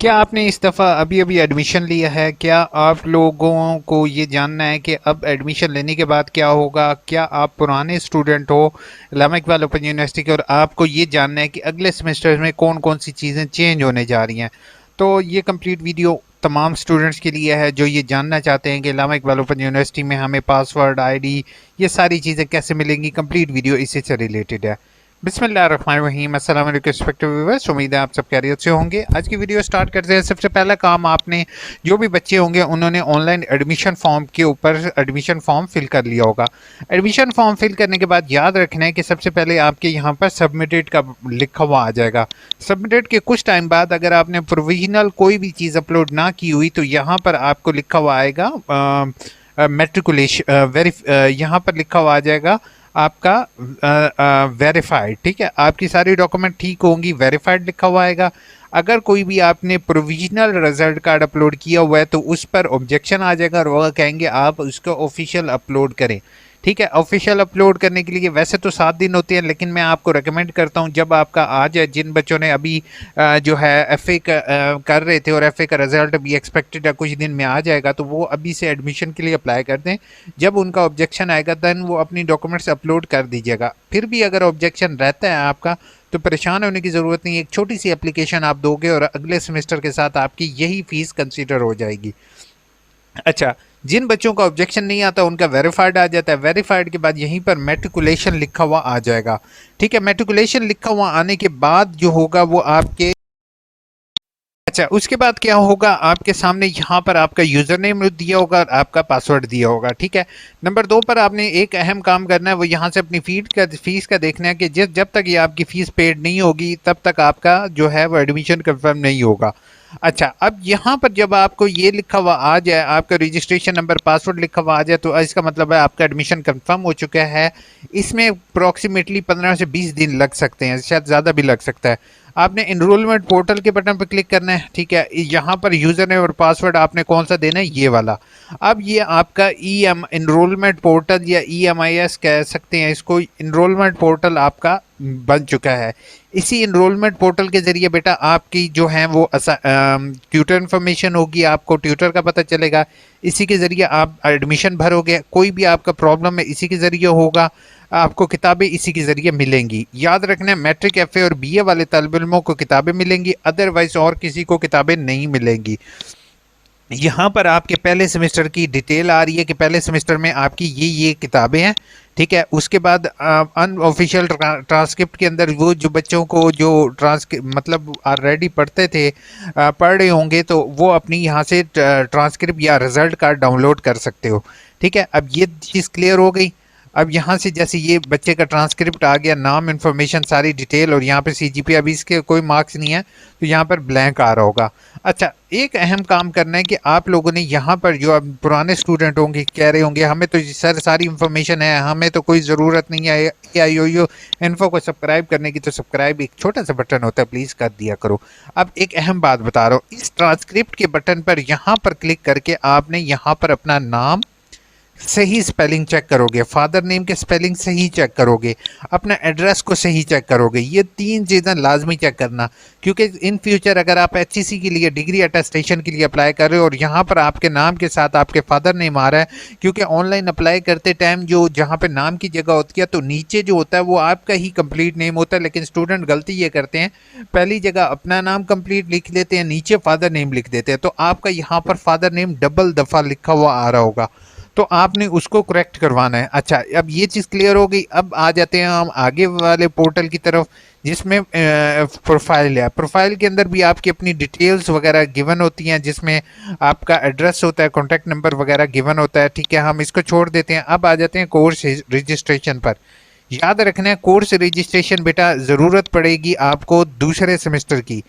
क्या आपने इस दफ़ा अभी अभी एडमिशन लिया है? क्या आप लोगों को ये जानना है कि अब एडमिशन लेने के बाद क्या होगा? क्या आप पुराने स्टूडेंट हो इस्लामिक इकबाल ओपन यूनिवर्सिटी के और आपको ये जानना है कि अगले सेमेस्टर में कौन कौन सी चीज़ें चेंज होने जा रही हैं? तो ये कंप्लीट वीडियो तमाम स्टूडेंट्स के लिए है जो ये जानना चाहते हैं कि इस्लामिक इकबाल ओपन यूनिवर्सिटी में हमें पासवर्ड, आईडी, ये सारी चीज़ें कैसे मिलेंगी। कंप्लीट वीडियो इसी से रिलेटेड है। बिस्मिल्लाहिर्रहमानिर्रहीम, अस्सलाम वालेकुम रिस्पेक्टिव व्यूअर्स। उम्मीद है आप सब खैरियत से होंगे। आज की वीडियो स्टार्ट करते हैं। सबसे पहला काम, आपने जो भी बच्चे होंगे उन्होंने ऑनलाइन एडमिशन फॉर्म के ऊपर एडमिशन फॉर्म फिल कर लिया होगा। एडमिशन फॉर्म फिल करने के बाद याद रखना है कि सबसे पहले आपके यहाँ पर सबमिटेड का लिखा हुआ आ जाएगा। सबमिटेड के कुछ टाइम बाद अगर आपने प्रोविजनल कोई भी चीज़ अपलोड ना की हुई तो यहाँ पर आपको लिखा हुआ आएगा मेट्रिकुलेशन यहाँ पर लिखा हुआ आ जाएगा आपका वेरीफाइड। ठीक है, आपकी सारी डॉक्यूमेंट ठीक होंगी, वेरीफाइड लिखा हुआ आएगा। अगर कोई भी आपने प्रोविजनल रिजल्ट कार्ड अपलोड किया हुआ है तो उस पर ऑब्जेक्शन आ जाएगा और वो कहेंगे आप उसको ऑफिशियल अपलोड करें। ठीक है, ऑफिशियल अपलोड करने के लिए वैसे तो 7 दिन होते हैं, लेकिन मैं आपको रेकमेंड करता हूं जब आपका आ जाए, जिन बच्चों ने अभी जो है एफए कर रहे थे और एफए का रिजल्ट अभी एक्सपेक्टेड है कुछ दिन में आ जाएगा, तो वो अभी से एडमिशन के लिए अप्लाई कर दें। जब उनका ऑब्जेक्शन आएगा देन वो अपनी डॉक्यूमेंट्स अपलोड कर दीजिएगा। फिर भी अगर ऑब्जेक्शन रहता है आपका तो परेशान होने की ज़रूरत नहीं है। एक छोटी सी एप्लीकेशन आप दोगे और अगले सेमेस्टर के साथ आपकी यही फ़ीस कंसिडर हो जाएगी। अच्छा, जिन बच्चों का ऑब्जेक्शन नहीं आता उनका वेरीफाइड आ जाता है। वेरीफाइड के बाद यहीं पर मेट्रिकुलेशन लिखा हुआ आ जाएगा। ठीक है, मेट्रिकुलेशन लिखा हुआ आने के बाद जो होगा वो आपके, अच्छा, उसके बाद क्या होगा, आपके सामने यहाँ पर आपका यूज़र नेम दिया होगा और आपका पासवर्ड दिया होगा। ठीक है, नंबर 2 पर आपने एक अहम काम करना है, वो यहाँ से अपनी फीस का देखना है कि जब तक ये आपकी फ़ीस पेड नहीं होगी तब तक आपका जो है वो एडमिशन कंफर्म नहीं होगा। अच्छा, अब यहाँ पर जब आपको ये लिखा हुआ आ जाए, आपका रजिस्ट्रेशन नंबर, पासवर्ड लिखा हुआ आ जाए, तो इसका मतलब है आपका एडमिशन कंफर्म हो चुका है। इसमें अप्रॉक्सीमेटली 15 से 20 दिन लग सकते हैं, शायद ज़्यादा भी लग सकता है। आपने इनरोलमेंट पोर्टल के बटन पर क्लिक करना है। ठीक है, यहाँ पर यूज़र नेम और पासवर्ड आपने कौन सा देना है, ये वाला। अब ये आपका इनरोलमेंट पोर्टल या EMIS कह सकते हैं इसको, इनरोलमेंट पोर्टल आपका बन चुका है। इसी इनरोलमेंट पोर्टल के ज़रिए बेटा आपकी जो है वो ट्यूटर इन्फॉर्मेशन होगी, आपको ट्यूटर का पता चलेगा। इसी के ज़रिए आप एडमिशन भरोगे। कोई भी आपका प्रॉब्लम है इसी के ज़रिए होगा। आपको किताबें इसी के ज़रिए मिलेंगी। याद रखना, मैट्रिक, एफए और बीए वाले तल्ब इल्मों को किताबें मिलेंगी, अदरवाइज और किसी को किताबें नहीं मिलेंगी। यहाँ पर आपके पहले सेमेस्टर की डिटेल आ रही है कि पहले सेमेस्टर में आपकी ये किताबें हैं। ठीक है, उसके बाद अनऑफिशियल ट्रांसक्रिप्ट के अंदर वो जो बच्चों को जो मतलब ऑलरेडी पढ़ते थे, पढ़ रहे होंगे, तो वो अपनी यहाँ से ट्रांसक्रिप्ट या रिजल्ट कार्ड डाउनलोड कर सकते हो। ठीक है, अब ये चीज़ क्लियर हो गई। अब यहाँ से जैसे ये बच्चे का ट्रांसक्रिप्ट आ गया, नाम, इन्फॉर्मेशन, सारी डिटेल, और यहाँ पे CGPA, अभी इसके कोई मार्क्स नहीं है तो यहाँ पर ब्लैंक आ रहा होगा। अच्छा, एक अहम काम करना है कि आप लोगों ने यहाँ पर जो अब पुराने स्टूडेंट होंगे कह रहे होंगे हमें तो सर सारी इन्फॉर्मेशन है, हमें तो कोई ज़रूरत नहीं है AIOU इन्फो को सब्सक्राइब करने की, तो सब्सक्राइब एक छोटा सा बटन होता है, प्लीज़ कर दिया करो। अब एक अहम बात बता रहा हूँ, इस ट्रांसक्रिप्ट के बटन पर यहाँ पर क्लिक करके आपने यहाँ पर अपना नाम सही स्पेलिंग चेक करोगे, फादर नेम के स्पेलिंग सही चेक करोगे, अपना एड्रेस को सही चेक करोगे। ये 3 चीज़ें लाजमी चेक करना, क्योंकि इन फ्यूचर अगर आप HEC के लिए डिग्री अटेस्टेशन के लिए अप्लाई कर रहे हो और यहाँ पर आपके नाम के साथ आपके फादर नेम आ रहा है, क्योंकि ऑनलाइन अप्लाई करते टाइम जो जहाँ पे नाम की जगह होती है तो नीचे जो होता है वो आपका ही कंप्लीट नेम होता है, लेकिन स्टूडेंट गलती ये करते हैं, पहली जगह अपना नाम कंप्लीट लिख लेते हैं, नीचे फादर नेम लिख देते हैं, तो आपका यहाँ पर फादर नेम डबल दफ़ा लिखा हुआ आ रहा होगा, तो आपने उसको करेक्ट करवाना है। अच्छा, अब ये चीज़ क्लियर हो गई। अब आ जाते हैं हम आगे वाले पोर्टल की तरफ, जिसमें प्रोफाइल है। प्रोफाइल के अंदर भी आपकी अपनी डिटेल्स वगैरह गिवन होती हैं, जिसमें आपका एड्रेस होता है, कॉन्टैक्ट नंबर वगैरह गिवन होता है। ठीक है, हम इसको छोड़ देते हैं। अब आ जाते हैं कोर्स रजिस्ट्रेशन पर। याद रखना है, कोर्स रजिस्ट्रेशन बेटा ज़रूरत पड़ेगी आपको दूसरे सेमेस्टर की,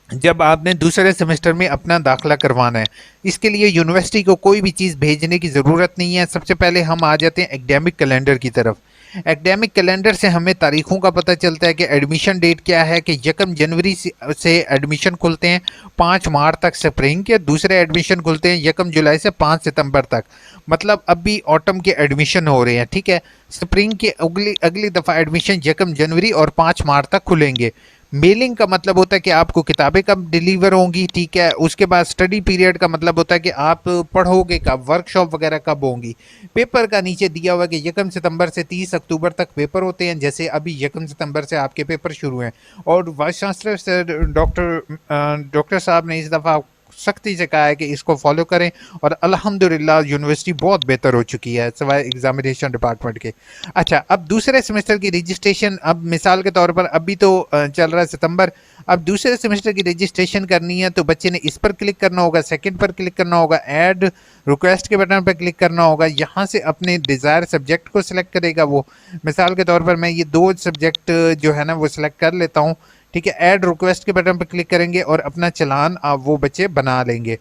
जब आपने दूसरे सेमेस्टर में अपना दाखिला करवाना है। इसके लिए यूनिवर्सिटी को कोई भी चीज़ भेजने की ज़रूरत नहीं है। सबसे पहले हम आ जाते हैं एकेडमिक कैलेंडर की तरफ। एकेडमिक कैलेंडर से हमें तारीखों का पता चलता है कि एडमिशन डेट क्या है, कि 1 जनवरी से एडमिशन खुलते हैं, 5 मार्च तक स्प्रिंग के, दूसरे एडमिशन खुलते हैं 1 जुलाई से 5 सितंबर तक। मतलब अभी ऑटम के एडमिशन हो रहे हैं। ठीक है, स्प्रिंग के अगली दफ़ा एडमिशन 1 जनवरी और 5 मार्च तक खुलेंगे। मेलिंग का मतलब होता है कि आपको किताबें कब डिलीवर होंगी, ठीक है। उसके बाद स्टडी पीरियड का मतलब होता है कि आप पढ़ोगे कब, वर्कशॉप वगैरह कब होंगी। पेपर का नीचे दिया हुआ कि 1 सितंबर से 30 अक्टूबर तक पेपर होते हैं, जैसे अभी 1 सितंबर से आपके पेपर शुरू हैं। और वाइस चांसलर सर डॉक्टर साहब ने इस दफ़ा सख्ती से कहा है कि इसको फॉलो करें, और अल्हम्दुलिल्लाह यूनिवर्सिटी बहुत बेहतर हो चुकी है सिवाय एग्जामिनेशन डिपार्टमेंट के। अच्छा, अब दूसरे सेमेस्टर की रजिस्ट्रेशन, अब मिसाल के तौर पर अभी तो चल रहा है सितंबर, अब दूसरे सेमेस्टर की रजिस्ट्रेशन करनी है तो बच्चे ने इस पर क्लिक करना होगा, सेकंड पर क्लिक करना होगा, ऐड रिक्वेस्ट के बटन पर क्लिक करना होगा, यहाँ से अपने डिज़ायर सब्जेक्ट को सिलेक्ट करेगा वो। मिसाल के तौर पर मैं ये 2 सब्जेक्ट जो है ना वो सिलेक्ट कर लेता हूँ, ठीक है। ऐड रिक्वेस्ट के बटन पर क्लिक करेंगे और अपना चलान आप वो बच्चे बना लेंगे।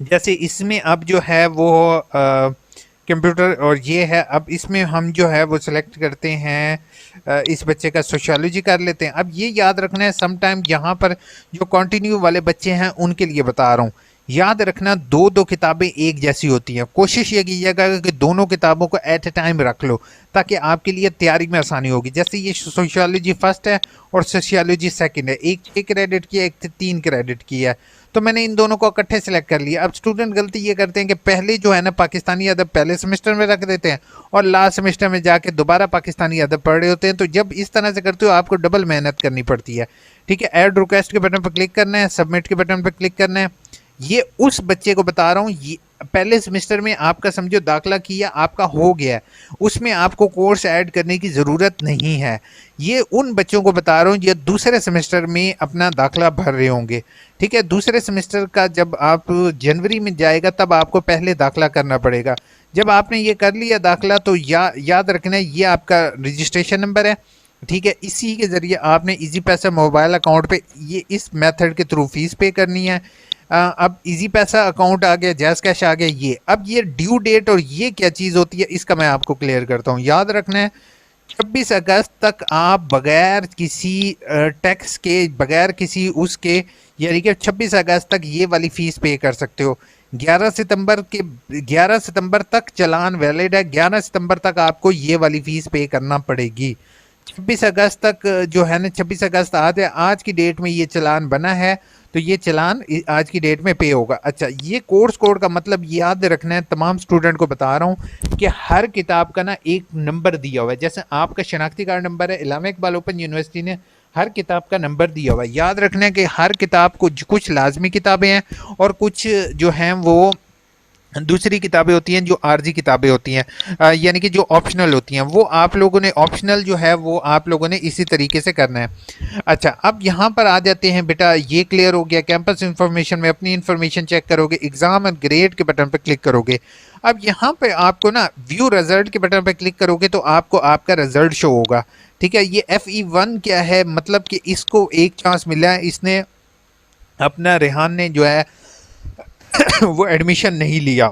जैसे इसमें अब जो है वो कंप्यूटर और ये है, अब इसमें हम जो है वो सिलेक्ट करते हैं इस बच्चे का सोशियोलॉजी कर लेते हैं। अब ये याद रखना है, सम टाइम यहाँ पर जो कंटिन्यू वाले बच्चे हैं उनके लिए बता रहा हूँ, याद रखना 2-2 किताबें एक जैसी होती हैं। कोशिश ये कीजिएगा कि दोनों किताबों को एट ए टाइम रख लो ताकि आपके लिए तैयारी में आसानी होगी। जैसे ये सोशियोलॉजी फर्स्ट है और सोशियोलॉजी सेकंड है, एक क्रेडिट की है, एक 3 क्रेडिट की है, तो मैंने इन दोनों को इकट्ठे सेलेक्ट कर लिया। अब स्टूडेंट गलती ये करते हैं कि पहले जो है ना पाकिस्तानी अदब पहले सेमेस्टर में रख देते हैं और लास्ट सेमेस्टर में जाके दोबारा पाकिस्तानी अदब पढ़ रहे होते हैं। तो जब इस तरह से करते हो आपको डबल मेहनत करनी पड़ती है, ठीक है। ऐड रिक्वेस्ट के बटन पर क्लिक करना है, सबमिट के बटन पर क्लिक करना है। ये उस बच्चे को बता रहा हूँ, ये पहले सेमेस्टर में आपका समझो दाखिला किया, आपका हो गया, उसमें आपको कोर्स ऐड करने की ज़रूरत नहीं है। ये उन बच्चों को बता रहा हूँ जो दूसरे सेमेस्टर में अपना दाखिला भर रहे होंगे, ठीक है। दूसरे सेमेस्टर का जब आप जनवरी में जाएगा तब आपको पहले दाखिला करना पड़ेगा। जब आपने ये कर लिया दाखिला तो याद रखना है ये आपका रजिस्ट्रेशन नंबर है, ठीक है। इसी के ज़रिए आपने इजी पैसा मोबाइल अकाउंट पे ये इस मेथड के थ्रू फीस पे करनी है। अब इजी पैसा अकाउंट आ गया, जैज़ कैश आ गया। ये अब ये ड्यू डेट और ये क्या चीज़ होती है इसका मैं आपको क्लियर करता हूँ। याद रखना है 26 अगस्त तक आप बगैर किसी टैक्स के, बगैर किसी उसके, यानी कि 26 अगस्त तक ये वाली फ़ीस पे कर सकते हो। 11 सितंबर तक चलान वैलिड है, 11 सितंबर तक आपको ये वाली फ़ीस पे करना पड़ेगी। 26 अगस्त तक जो है ना, 26 अगस्त आज की डेट में ये चलान बना है तो ये चलान आज की डेट में पे होगा। अच्छा, ये कोर्स कोड का मतलब याद रखना है, तमाम स्टूडेंट को बता रहा हूँ कि हर किताब का ना एक नंबर दिया हुआ है। जैसे आपका शनाख्ती कार्ड नंबर है, इलामा इकबाल ओपन यूनिवर्सिटी ने हर किताब का नंबर दिया हुआ है। याद रखना है कि हर किताब को कुछ लाजमी किताबें हैं और कुछ जो हैं वो दूसरी किताबें होती हैं जो आर्जी किताबें होती हैं, यानी कि जो ऑप्शनल होती हैं। वो आप लोगों ने ऑप्शनल जो है वो आप लोगों ने इसी तरीके से करना है। अच्छा, अब यहाँ पर आ जाते हैं बेटा, ये क्लियर हो गया। कैंपस इन्फॉर्मेशन में अपनी इन्फॉर्मेशन चेक करोगे, एग्ज़ाम एंड ग्रेड के बटन पर क्लिक करोगे। अब यहाँ पे आपको ना व्यू रिजल्ट के बटन पर क्लिक करोगे तो आपको आपका रिजल्ट शो होगा, ठीक है। ये FE1 क्या है, मतलब कि इसको एक चांस मिला है, इसने अपना रेहान ने जो है वो एडमिशन नहीं लिया,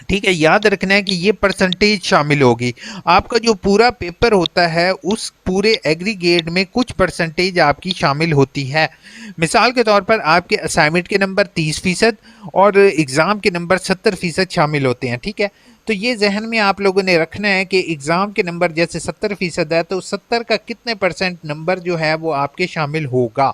ठीक है। याद रखना है कि ये परसेंटेज शामिल होगी। आपका जो पूरा पेपर होता है उस पूरे एग्रीगेट में कुछ परसेंटेज आपकी शामिल होती है। मिसाल के तौर पर आपके असाइनमेंट के नंबर 30% और एग्ज़ाम के नंबर 70% शामिल होते हैं, ठीक है। तो ये जहन में आप लोगों ने रखना है कि एग्ज़ाम के नंबर जैसे 70% है तो 70 का कितने परसेंट नंबर जो है वो आपके शामिल होगा,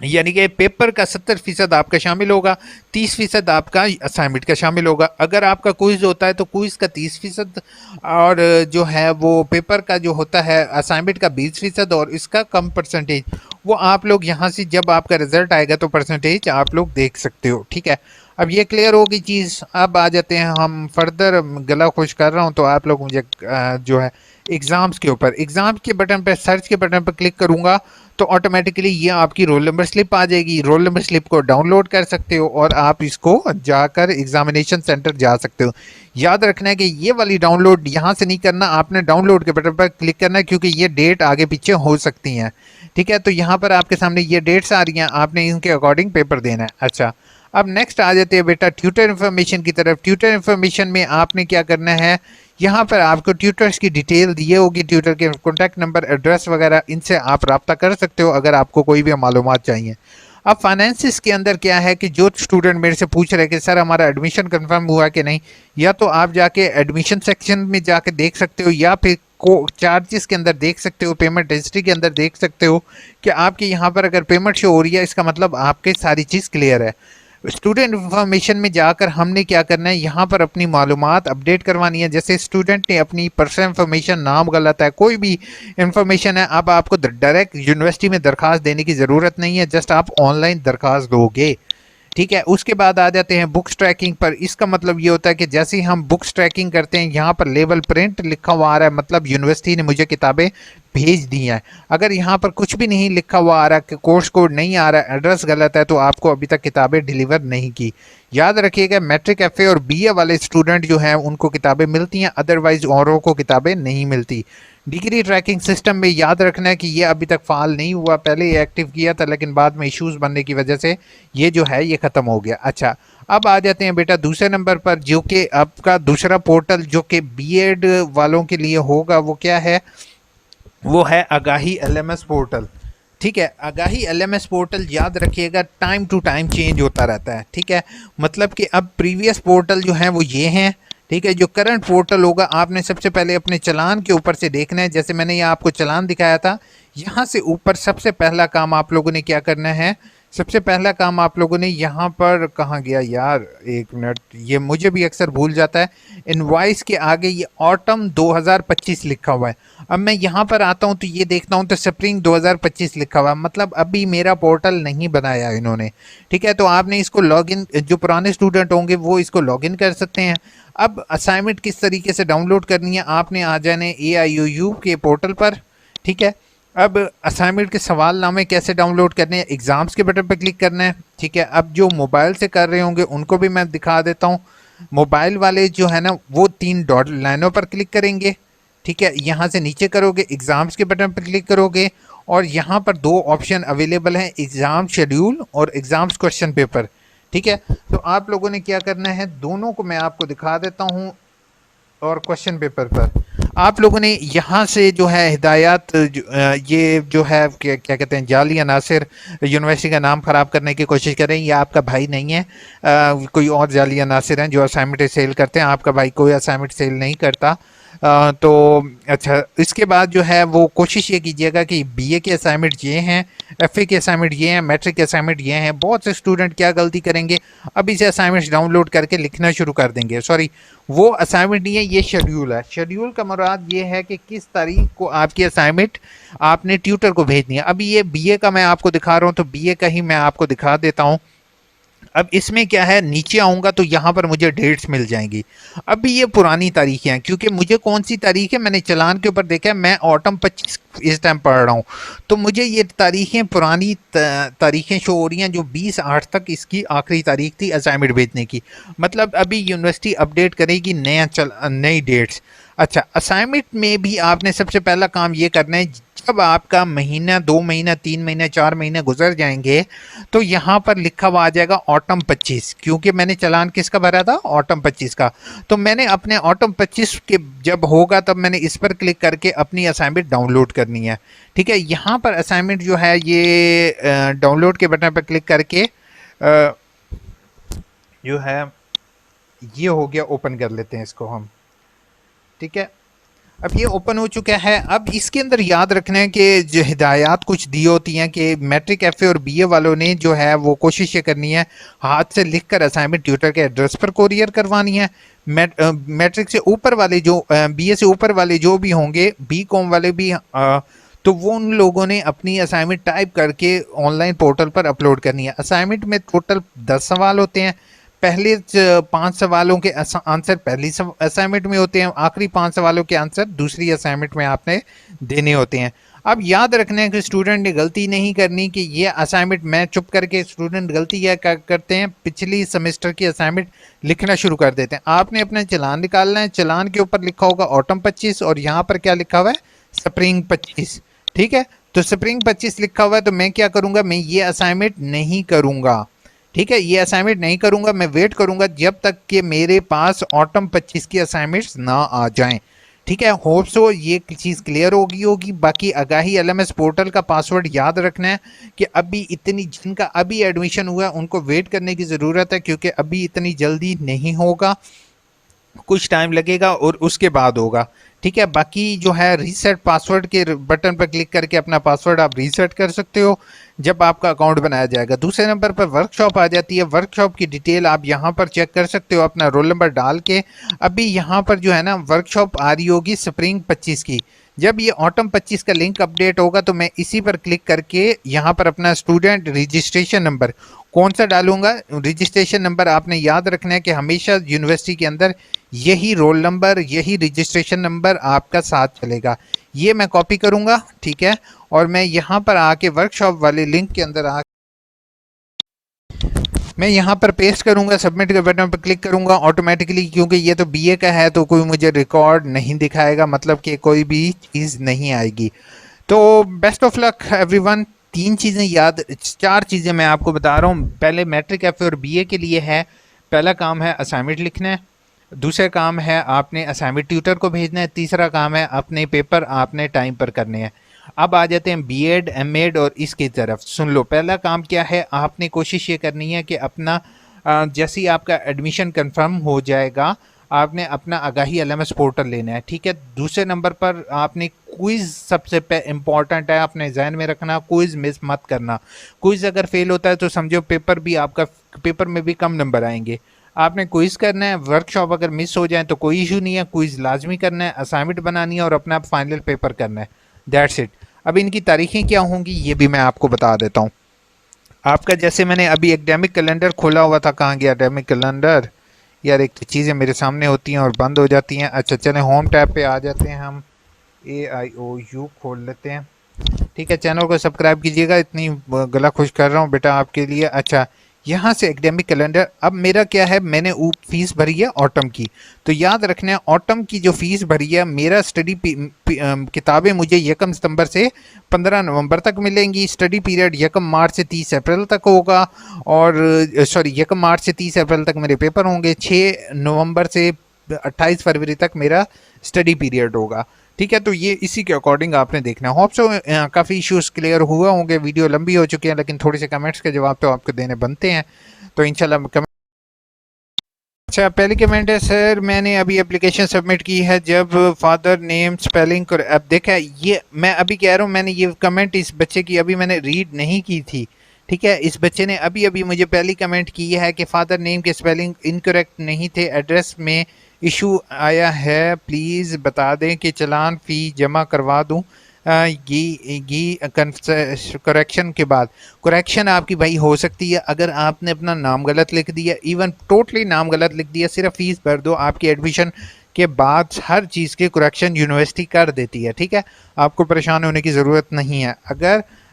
यानी कि पेपर का 70% आपका शामिल होगा, 30% आपका असाइनमेंट का शामिल होगा। अगर आपका क्विज़ होता है तो क्विज़ का 30% और जो है वो पेपर का जो होता है असाइनमेंट का 20% और इसका कम परसेंटेज, वो आप लोग यहाँ से जब आपका रिजल्ट आएगा तो परसेंटेज आप लोग देख सकते हो, ठीक है। अब ये क्लियर होगी चीज़। अब आ जाते हैं हम फर्दर, गला खुश कर रहा हूँ तो आप लोग मुझे जो है एग्ज़ाम्स के ऊपर, एग्ज़ाम के बटन पर, सर्च के बटन पर क्लिक करूँगा तो ऑटोमेटिकली ये आपकी रोल नंबर स्लिप आ जाएगी। रोल नंबर स्लिप को डाउनलोड कर सकते हो और आप इसको जाकर एग्जामिनेशन सेंटर जा सकते हो। याद रखना है कि ये वाली डाउनलोड यहाँ से नहीं करना, आपने डाउनलोड के बटन पर क्लिक करना है क्योंकि ये डेट आगे पीछे हो सकती हैं, ठीक है। तो यहाँ पर आपके सामने ये डेट्स आ रही हैं, आपने इनके अकॉर्डिंग पेपर देना है। अच्छा, अब नेक्स्ट आ जाते हैं बेटा ट्यूटर इन्फॉर्मेशन की तरफ। ट्यूटर इन्फॉर्मेशन में आपने क्या करना है, यहाँ पर आपको ट्यूटर्स की डिटेल दी होगी, ट्यूटर के कॉन्टैक्ट नंबर, एड्रेस वगैरह, इनसे आप रब्ता कर सकते हो अगर आपको कोई भी मालूमात चाहिए। अब फाइनेंसिस के अंदर क्या है कि जो स्टूडेंट मेरे से पूछ रहे हैं कि सर हमारा एडमिशन कंफर्म हुआ कि नहीं, या तो आप जाके एडमिशन सेक्शन में जाके देख सकते हो या फिर को चार्जेस के अंदर देख सकते हो, पेमेंट हिस्ट्री के अंदर देख सकते हो कि आपके यहाँ पर अगर पेमेंट शो हो रही है, इसका मतलब आपके सारी चीज़ क्लियर है। स्टूडेंट इंफॉर्मेशन में जाकर हमने क्या करना है, यहाँ पर अपनी मालूमात अपडेट करवानी है। जैसे स्टूडेंट ने अपनी पर्सनल इंफॉर्मेशन, नाम गलत है, कोई भी इंफॉर्मेशन है, अब आपको डायरेक्ट यूनिवर्सिटी में दरखास्त देने की ज़रूरत नहीं है, जस्ट आप ऑनलाइन दरखास्त दोगे। ठीक है, उसके बाद आ जाते हैं बुक्स ट्रैकिंग पर। इसका मतलब ये होता है कि जैसे ही हम बुक्स ट्रैकिंग करते हैं, यहाँ पर लेवल प्रिंट लिखा हुआ आ रहा है, मतलब यूनिवर्सिटी ने मुझे किताबें भेज दी हैं। अगर यहाँ पर कुछ भी नहीं लिखा हुआ आ रहा कि कोर्स कोड नहीं आ रहा है, एड्रेस गलत है, तो आपको अभी तक किताबें डिलीवर नहीं की। याद रखिएगा, मैट्रिक एफए और बीए वाले स्टूडेंट जो हैं उनको किताबें मिलती हैं, अदरवाइज औरों को किताबें नहीं मिलती। डिग्री ट्रैकिंग सिस्टम में याद रखना है कि ये अभी तक फाल नहीं हुआ, पहले ये एक्टिव किया था लेकिन बाद में इश्यूज बनने की वजह से ये जो है ये ख़त्म हो गया। अच्छा, अब आ जाते हैं बेटा दूसरे नंबर पर, जो कि आपका दूसरा पोर्टल जो कि बीएड वालों के लिए होगा, वो क्या है, वो है आगाही एलएमएस पोर्टल। ठीक है, आगाही एलएमएस पोर्टल याद रखिएगा टाइम टू टाइम चेंज होता रहता है। ठीक है, मतलब कि अब प्रीवियस पोर्टल जो है वो ये हैं। ठीक है, जो करंट पोर्टल होगा, आपने सबसे पहले अपने चलान के ऊपर से देखना है। जैसे मैंने यहाँ आपको चलान दिखाया था, यहाँ से ऊपर सबसे पहला काम आप लोगों ने क्या करना है, सबसे पहला काम आप लोगों ने यहाँ पर, कहाँ गया यार, एक मिनट, ये मुझे भी अक्सर भूल जाता है। इनवॉइस के आगे ये ऑटम 2025 लिखा हुआ है। अब मैं यहाँ पर आता हूँ तो ये देखता हूँ तो स्प्रिंग 2025 लिखा हुआ है, मतलब अभी मेरा पोर्टल नहीं बनाया इन्होंने। ठीक है, तो आपने इसको लॉगिन, जो पुराने स्टूडेंट होंगे वो इसको लॉगिन कर सकते हैं। अब असाइनमेंट किस तरीके से डाउनलोड करनी है, आपने आ जाने AIUU के पोर्टल पर। ठीक है, अब असाइनमेंट के सवाल नामे कैसे डाउनलोड करने हैं, एग्ज़ाम्स के बटन पर क्लिक करना है। ठीक है, अब जो मोबाइल से कर रहे होंगे उनको भी मैं दिखा देता हूँ। मोबाइल वाले जो है ना, वो 3 डॉट लाइनों पर क्लिक करेंगे। ठीक है, यहाँ से नीचे करोगे, एग्ज़ाम्स के बटन पर क्लिक करोगे और यहाँ पर 2 ऑप्शन अवेलेबल हैं, एग्ज़ाम शेड्यूल और एग्ज़ाम्स क्वेश्चन पेपर। ठीक है, तो आप लोगों ने क्या करना है, दोनों को मैं आपको दिखा देता हूँ। और क्वेश्चन पेपर पर आप लोगों ने यहाँ से जो है हिदायत, ये जो है क्या क्या कहते हैं, जाली अनासिर यूनिवर्सिटी का नाम ख़राब करने की कोशिश कर रहे हैं, ये आपका भाई नहीं है। कोई और जाली अनासिर हैं जो असाइनमेंट सेल करते हैं, आपका भाई कोई असाइनमेंट सेल नहीं करता। तो अच्छा, इसके बाद जो है वो कोशिश ये कीजिएगा कि बीए के असाइनमेंट ये हैं, एफए के असाइनमेंट ये हैं, मैट्रिक के असाइनमेंट ये हैं। बहुत से स्टूडेंट क्या गलती करेंगे, अभी से असाइनमेंट्स डाउनलोड करके लिखना शुरू कर देंगे। सॉरी, वो असाइनमेंट नहीं है, ये शेड्यूल है। शेड्यूल का मुराद ये है कि किस तारीख को आपकी असाइनमेंट आपने ट्यूटर को भेजनी है। अभी ये बीए का मैं आपको दिखा रहा हूँ, तो बीए का ही मैं आपको दिखा देता हूँ। अब इसमें क्या है, नीचे आऊँगा तो यहाँ पर मुझे डेट्स मिल जाएंगी। अभी ये पुरानी तारीखें हैं, क्योंकि मुझे कौन सी तारीख है मैंने चलान के ऊपर देखा है, मैं ऑटम 25 इस टाइम पढ़ रहा हूँ, तो मुझे ये तारीखें, पुरानी तारीखें शो हो रही हैं, जो 20/8 तक इसकी आखिरी तारीख थी असाइनमेंट भेजने की। मतलब अभी यूनिवर्सिटी अपडेट करेगी नई डेट्स। अच्छा, असाइनमेंट में भी आपने सबसे पहला काम ये करना है, जब आपका महीना, 2 महीना, 3 महीने, 4 महीने गुजर जाएंगे तो यहाँ पर लिखा हुआ आ जाएगा ऑटम 25, क्योंकि मैंने चालान किसका भरा था, ऑटम 25 का। तो मैंने अपने ऑटम 25 के जब होगा तब मैंने इस पर क्लिक करके अपनी असाइनमेंट डाउनलोड करनी है। ठीक है, यहाँ पर असाइनमेंट जो है ये डाउनलोड के बटन पर क्लिक करके जो है ये हो गया, ओपन कर लेते हैं इसको हम। ठीक है, अब ये ओपन हो चुका है। अब इसके अंदर याद रखना है कि जो हिदायत कुछ दी होती हैं कि मैट्रिक एफए और बीए वालों ने जो है वो कोशिश ये करनी है, हाथ से लिखकर असाइनमेंट ट्यूटर के एड्रेस पर कोरियर करवानी है। मैट्रिक से ऊपर वाले जो, बीए से ऊपर वाले जो भी होंगे, बी कॉम वाले भी, तो वो उन लोगों ने अपनी असाइनमेंट टाइप करके ऑनलाइन पोर्टल पर अपलोड करनी है। असाइनमेंट में टोटल 10 सवाल होते हैं। पहले 5 सवालों के आंसर पहली असाइनमेंट में होते हैं, आखिरी 5 सवालों के आंसर दूसरी असाइनमेंट में आपने देने होते हैं। अब याद रखना है कि स्टूडेंट ने गलती नहीं करनी कि ये असाइनमेंट, मैं चुप करके, स्टूडेंट गलती यह करते हैं, पिछली सेमेस्टर की असाइनमेंट लिखना शुरू कर देते हैं। आपने अपना चालान निकालना है, चालान के ऊपर लिखा होगा ऑटम 25 और यहाँ पर क्या लिखा हुआ है, स्प्रिंग 25। ठीक है, तो स्प्रिंग 25 लिखा हुआ है, तो मैं क्या करूँगा, मैं ये असाइनमेंट नहीं करूँगा। ठीक है, ये असाइनमेंट नहीं करूंगा, मैं वेट करूंगा जब तक कि मेरे पास ऑटम 25 की असाइनमेंट्स ना आ जाएं। ठीक है, होप सो ये चीज़ क्लियर होगी। बाकी आगाही एलएमएस पोर्टल का पासवर्ड याद रखना है कि अभी इतनी, जिनका अभी एडमिशन हुआ है उनको वेट करने की ज़रूरत है, क्योंकि अभी इतनी जल्दी नहीं होगा, कुछ टाइम लगेगा और उसके बाद होगा। ठीक है। बाकी जो है रीसेट पासवर्ड के बटन पर क्लिक करके अपना पासवर्ड आप रीसेट कर सकते हो जब आपका अकाउंट बनाया जाएगा। दूसरे नंबर पर वर्कशॉप आ जाती है। वर्कशॉप की डिटेल आप यहाँ पर चेक कर सकते हो अपना रोल नंबर डाल के। अभी यहाँ पर जो है ना वर्कशॉप आ रही होगी स्प्रिंग 25 की। जब ये ऑटम 25 का लिंक अपडेट होगा तो मैं इसी पर क्लिक करके यहाँ पर अपना स्टूडेंट रजिस्ट्रेशन नंबर कौन सा डालूंगा। रजिस्ट्रेशन नंबर आपने याद रखना है कि हमेशा यूनिवर्सिटी के अंदर यही रोल नंबर यही रजिस्ट्रेशन नंबर आपका साथ चलेगा। ये मैं कॉपी करूंगा, ठीक है, और मैं यहाँ पर आके वर्कशॉप वाले लिंक के अंदर आ मैं यहाँ पर पेस्ट करूंगा, सबमिट के बटन पर क्लिक करूंगा। ऑटोमेटिकली क्योंकि ये तो बीए का है तो कोई मुझे रिकॉर्ड नहीं दिखाएगा, मतलब कि कोई भी चीज़ नहीं आएगी। तो बेस्ट ऑफ लक एवरीवन। तीन चीज़ें याद, चार चीज़ें मैं आपको बता रहा हूँ। पहले मैट्रिक एफ और बीए के लिए है, पहला काम है असाइनमेंट लिखना है, दूसरा काम है आपने असाइनमेंट ट्यूटर को भेजना है, तीसरा काम है अपने पेपर आपने टाइम पर करने हैं। अब आ जाते हैं बीएड एमएड और इसकी तरफ। सुन लो, पहला काम क्या है, आपने कोशिश ये करनी है कि अपना जैसे ही आपका एडमिशन कंफर्म हो जाएगा आपने अपना आगाही एलएमएस पोर्टल लेना है, ठीक है। दूसरे नंबर पर आपने क्विज़ सबसे इम्पॉर्टेंट है, अपने जहन में रखना, क्विज़ मिस मत करना। क्विज़ अगर फेल होता है तो समझो पेपर भी आपका, पेपर में भी कम नंबर आएंगे। आपने क्विज़ करना है। वर्कशॉप अगर मिस हो जाए तो कोई इशू नहीं है, क्विज़ लाजमी करना है, असाइनमेंट बनानी है और अपना फाइनल पेपर करना है। That's it. अब इनकी तारीखें क्या होंगी ये भी मैं आपको बता देता हूँ। आपका जैसे मैंने अभी एकेडमिक कैलेंडर खोला हुआ था, कहाँ गया एकेडमिक कैलेंडर यार, एक तो चीज़ें मेरे सामने होती हैं और बंद हो जाती हैं। अच्छा चलें होम टैब पे आ जाते हैं, हम AIOU खोल लेते हैं, ठीक है। चैनल को सब्सक्राइब कीजिएगा, इतनी गला खुश कर रहा हूँ बेटा आपके लिए। अच्छा, यहाँ से एकेडमिक कैलेंडर, अब मेरा क्या है, मैंने फीस भरी है ऑटम की, तो याद रखना है ऑटम की जो फीस भरी है, मेरा स्टडी किताबें मुझे 1 सितंबर से 15 नवंबर तक मिलेंगी। स्टडी पीरियड 1 मार्च से 30 अप्रैल तक होगा, और सॉरी 1 मार्च से 30 अप्रैल तक मेरे पेपर होंगे। 6 नवंबर से 28 फरवरी तक मेरा स्टडी पीरियड होगा, ठीक है। तो ये इसी के अकॉर्डिंग आपने देखना है। होप सो काफ़ी इश्यूज़ क्लियर हुए होंगे। वीडियो लंबी हो चुकी है लेकिन थोड़े से कमेंट्स के जवाब तो आपको देने बनते हैं, तो इंशाल्लाह कमेंट। अच्छा, पहली कमेंट है, सर मैंने अभी एप्लीकेशन सबमिट की है, जब फादर नेम स्पेलिंग कर, अब देखा ये मैं अभी कह रहा हूँ, मैंने ये कमेंट इस बच्चे की अभी मैंने रीड नहीं की थी, ठीक है। इस बच्चे ने अभी अभी मुझे पहली कमेंट की है कि फादर नेम के स्पेलिंग इनकरेक्ट नहीं थे, एड्रेस में इशू आया है, प्लीज़ बता दें कि चालान फ़ी जमा करवा दूँ। करेक्शन के बाद करेक्शन आपकी भाई हो सकती है अगर आपने अपना नाम गलत लिख दिया, इवन टोटली नाम गलत लिख दिया, सिर्फ फीस भर दो, आपकी एडमिशन के बाद हर चीज़ के करेक्शन यूनिवर्सिटी कर देती है, ठीक है। आपको परेशान होने की ज़रूरत नहीं है।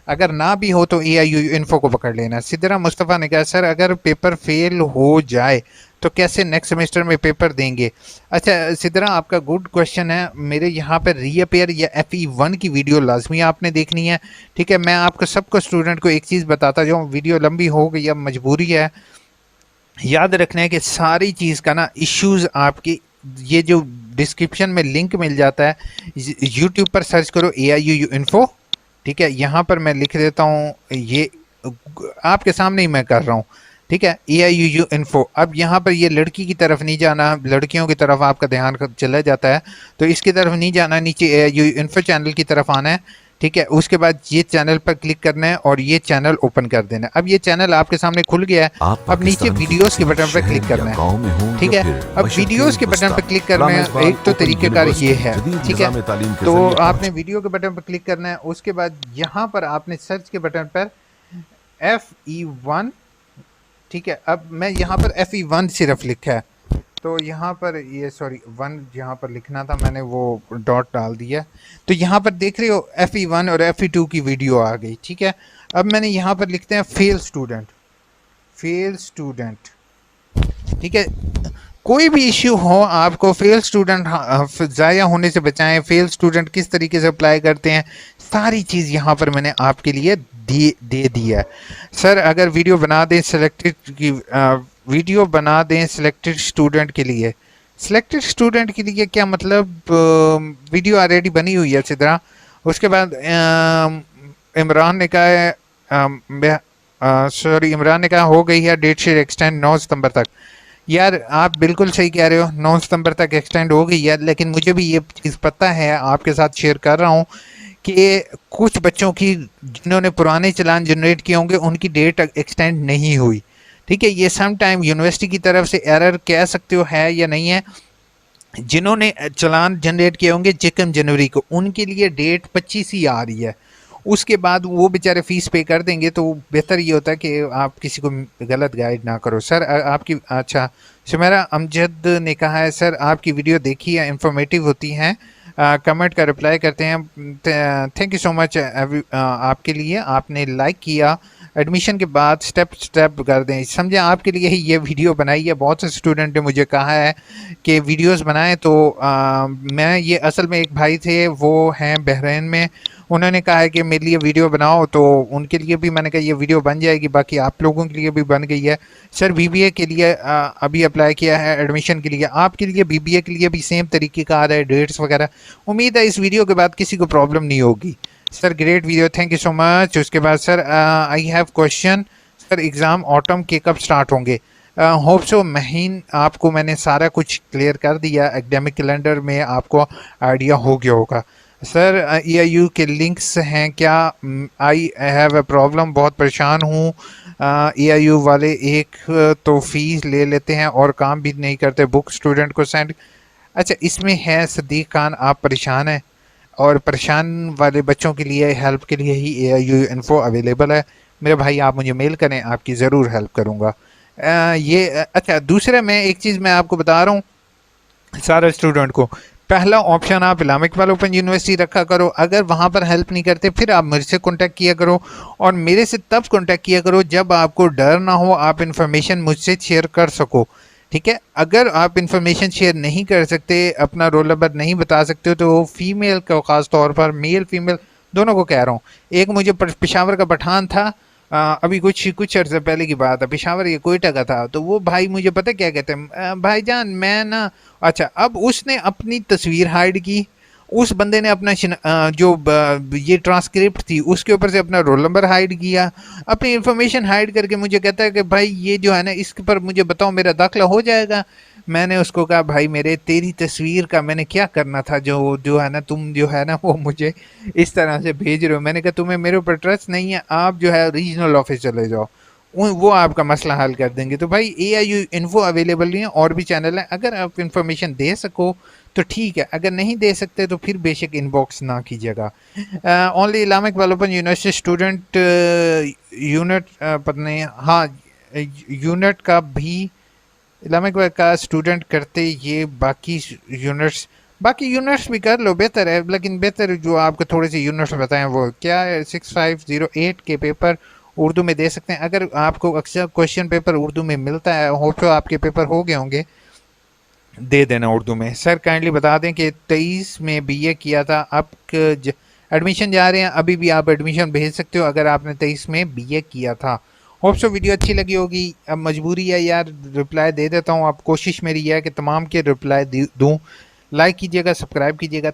अगर ना भी हो तो AIU इन्फो को पकड़ लेना। सिद्रा मुस्तफ़ा ने कहा, सर अगर पेपर फेल हो जाए तो कैसे नेक्स्ट सेमेस्टर में पेपर देंगे। अच्छा सिद्रा, आपका गुड क्वेश्चन है। मेरे यहाँ पर रीअपेयर या FE1 की वीडियो लाजमी आपने देखनी है, ठीक है। मैं आपको सबको स्टूडेंट को एक चीज़ बताता जाऊँ, वीडियो लंबी हो गई, अब मजबूरी है। याद रखना है कि सारी चीज़ का ना इश्यूज़ आपकी, ये जो डिस्क्रिप्शन में लिंक मिल जाता है, यूट्यूब पर सर्च करो AIU इन्फो, ठीक है। यहाँ पर मैं लिख देता हूँ, ये आपके सामने ही मैं कर रहा हूँ, ठीक है, AIU इन्फो। अब यहाँ पर ये लड़की की तरफ नहीं जाना, लड़कियों की तरफ आपका ध्यान चला जाता है, तो इसकी तरफ नहीं जाना, नीचे AIU इन्फो चैनल की तरफ आना है, ठीक है। उसके बाद ये चैनल पर क्लिक करना है और ये चैनल ओपन कर देना है। अब ये चैनल आपके सामने खुल गया है। अब नीचे वीडियोस के बटन पर क्लिक करना है, ठीक है। अब वीडियोस के बटन पर क्लिक करना है, एक तो तरीकेकार ये है, ठीक है। तो आपने वीडियो के बटन पर क्लिक करना है, उसके बाद यहाँ पर आपने सर्च के बटन पर FE1, ठीक है। अब मैं यहाँ पर FE1 सिर्फ लिखा है, तो यहाँ पर ये सॉरी 1 यहाँ पर लिखना था, मैंने वो डॉट डाल दिया। तो यहाँ पर देख रहे हो FE1 और FE2 की वीडियो आ गई, ठीक है। अब मैंने यहाँ पर लिखते हैं फेल स्टूडेंट, ठीक है। कोई भी इश्यू हो आपको, फेल स्टूडेंट ज़ाया होने से बचाएं, फेल स्टूडेंट किस तरीके से अप्लाई करते हैं, सारी चीज़ यहाँ पर मैंने आपके लिए दे दिया। सर अगर वीडियो बना दें सिलेक्टेड स्टूडेंट के लिए, सिलेक्टेड स्टूडेंट के लिए क्या मतलब, वीडियो ऑलरेडी बनी हुई है सिद्रा। उसके बाद इमरान ने कहा है, सॉरी इमरान ने कहा हो गई है डेट शीट एक्सटेंड 9 सितंबर तक। यार आप बिल्कुल सही कह रहे हो, 9 सितंबर तक एक्सटेंड हो गई है, लेकिन मुझे भी ये चीज़ पता है, आपके साथ शेयर कर रहा हूँ कि कुछ बच्चों की जिन्होंने पुराने चालान जनरेट किए होंगे उनकी डेट एक्सटेंड नहीं हुई। ठीक है, ये सम टाइम यूनिवर्सिटी की तरफ से एरर कह सकते हो है या नहीं है। जिन्होंने चालान जनरेट किए होंगे 1 जनवरी को, उनके लिए डेट 25 ही आ रही है। उसके बाद वो बेचारे फीस पे कर देंगे, तो बेहतर ये होता है कि आप किसी को गलत गाइड ना करो। सर आपकी अच्छा, सुमेरा अमजद ने कहा है सर आपकी वीडियो देखी है, इंफॉर्मेटिव होती हैं, कमेंट का रिप्लाई करते हैं। थैंक यू सो मच आपके लिए, आपने लाइक किया। एडमिशन के बाद स्टेप स्टेप कर दें, समझे आपके लिए ही ये वीडियो बनाई है। बहुत से स्टूडेंट ने मुझे कहा है कि वीडियोस बनाएं, तो मैं ये असल में एक भाई थे, वो हैं बहरीन में, उन्होंने कहा है कि मेरे लिए वीडियो बनाओ, तो उनके लिए भी मैंने कहा ये वीडियो बन जाएगी, बाकी आप लोगों के लिए भी बन गई है। सर बीबीए के लिए अभी अप्लाई किया है एडमिशन के लिए, आपके लिए बीबीए के लिए भी सेम तरीके का आ रहा है डेट्स वगैरह। उम्मीद है इस वीडियो के बाद किसी को प्रॉब्लम नहीं होगी। Sir great video, thank you so much. उसके बाद sir I have question, sir exam autumn के कब स्टार्ट होंगे? होप सो महीन, आपको मैंने सारा कुछ क्लियर कर दिया, एकेडमिक कैलेंडर में आपको आइडिया हो गया होगा। सर EIU के लिंक्स हैं क्या? आई हैव अ प्रॉब्लम, बहुत परेशान हूँ। EIU वाले एक तो फीस ले लेते हैं और काम भी नहीं करते, बुक स्टूडेंट को सेंड। अच्छा, इसमें है सदीक खान, आप परेशान हैं और परेशान वाले बच्चों के लिए हेल्प के लिए ही AIU इन्फो अवेलेबल है। मेरे भाई आप मुझे मेल करें, आपकी ज़रूर हेल्प करूँगा। अच्छा, दूसरा मैं एक चीज़ मैं आपको बता रहा हूँ सारे स्टूडेंट को, पहला ऑप्शन आप इस्लामिक इकबाल ओपन यूनिवर्सिटी रखा करो। अगर वहाँ पर हेल्प नहीं करते फिर आप मेरे से कांटेक्ट किया करो, और मेरे से तब कांटेक्ट किया करो जब आपको डर ना हो, आप इन्फॉर्मेशन मुझसे शेयर कर सको। ठीक है, अगर आप इन्फॉर्मेशन शेयर नहीं कर सकते, अपना रोल नंबर नहीं बता सकते हो, तो फीमेल को ख़ास तौर पर, मेल फीमेल दोनों को कह रहा हूँ। एक मुझे पेशावर का पठान था, अभी कुछ कुछ अर्से पहले की बात है, पेशावर ये कोयटा का था, तो वो भाई मुझे पता क्या कहते हैं, भाईजान मैं ना, अच्छा अब उसने अपनी तस्वीर हाइड की, उस बंदे ने अपना ये ट्रांसक्रिप्ट थी उसके ऊपर से अपना रोल नंबर हाइड किया, अपनी इन्फॉर्मेशन हाइड करके मुझे कहता है कि भाई ये जो है ना इसके पर मुझे बताओ मेरा दाखिला हो जाएगा। मैंने उसको कहा भाई मेरे तेरी तस्वीर का मैंने क्या करना था, जो जो है ना तुम जो है ना वो मुझे इस तरह से भेज रहे हो। मैंने कहा तुम्हें मेरे ऊपर ट्रस्ट नहीं है, आप जो है रीजनल ऑफिस चले जाओ, वो आपका मसला हल कर देंगे। तो भाई AIU इन्फो अवेलेबल नहीं है, और भी चैनल हैं, अगर आप इन्फॉर्मेशन दे सको तो ठीक है, अगर नहीं दे सकते तो फिर बेशक इनबॉक्स ना कीजिएगा। Only Islamic development university student unit, पता नहीं, हाँ यूनिट का भी इस्लामिक का स्टूडेंट करते ये, बाकी यूनिट्स भी कर लो, बेहतर है, लेकिन बेहतर जो आपको थोड़े से यूनिट्स बताएं वो क्या है। 6508 के पेपर उर्दू में दे सकते हैं, अगर आपको अक्सर क्वेश्चन पेपर उर्दू में मिलता है, हो तो आपके पेपर हो गए होंगे, दे देना उर्दू में। सर काइंडली बता दें कि 23 में BA किया था, अब एडमिशन जा रहे हैं, अभी भी आप एडमिशन भेज सकते हो अगर आपने 23 में BA किया था। होप सो वीडियो अच्छी लगी होगी। अब मजबूरी है यार, रिप्लाई दे देता हूँ, अब कोशिश मेरी यह है कि तमाम के रिप्लाई दूँ। लाइक कीजिएगा, सब्सक्राइब कीजिएगा।